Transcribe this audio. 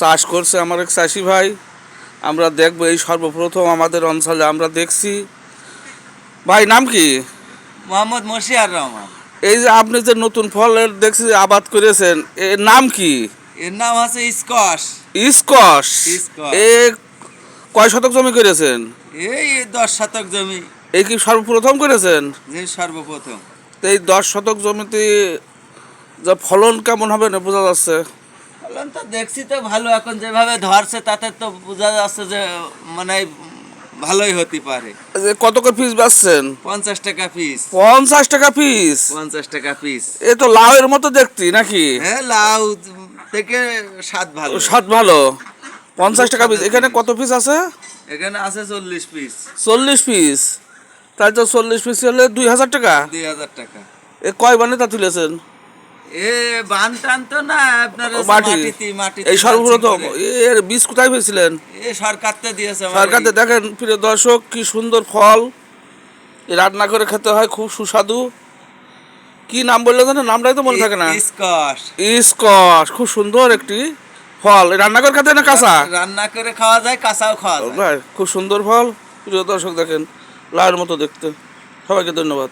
চাষ করছে আমার এক চাষি ভাই। আমরা দেখবো এই সর্বপ্রথম আমাদের অঞ্চলে আমরা দেখছি। ভাই নাম কি? মোহাম্মদ মশিয়ার রহমান। এই যে আপনি যে নতুন ফলের দেখছি আবাদ করেছেন, এর নাম কি? এর নাম আছে স্কোয়াশ। স্কোয়াশ। স্কোয়াশ। এ কয় শতক জমি করেছেন? এই 10 শতক জমি। এই কি সর্বপ্রথম করেছেন? যে সর্বপ্রথম। তো এই 10 শতক জমিতে যা ফলন কেমন হবে না বোঝা যাচ্ছে। ফলন তো দেখছি তো ভালো, এখন যেভাবে ধরছে তাতে তো বোঝা যাচ্ছে যে মানে ভালোই হতে পারে। যে কত করে পিস বেচছেন? 50 টাকা পিস। 50 টাকা পিস? 50 টাকা পিস। এ তো লাউয়ের মতো দেখতি নাকি? হ্যাঁ, লাউ থেকে স্বাদ ভালো। স্বাদ ভালো। 50 টাকা পিস। এখানে কত পিস আছে? এখানে আছে 40 পিস। 40 পিস। তাই তো 40 পিস হলে 2000 টাকা। 2000 টাকা। এ কয় বানে তা তুলেছেন? এ বান টান তো না, আপনার মাটি। মাটিতে এই সর্বপ্রথম এর বীজ কোথায় পেয়েছিলেন? এ সরকারতে দিয়েছে আমার। সরকারতে দেখেন প্রিয় দর্শক, কি সুন্দর ফল। এ রান্না করে খেতে হয়, খুব সুস্বাদু। কি নাম বললে জানেন? নামটাই তো মনে থাকে না। স্কোয়াশ। স্কোয়াশ, খুব সুন্দর একটি ফল। রান্না করে খেতে হয় না কাঁচা? রান্না করে খাওয়া যায়, কাঁচাও খাওয়া যায়। ভাই খুব সুন্দর ফল। প্রিয় দর্শক দেখেন, লাউয়ের মতো দেখতে। সবাইকে ধন্যবাদ।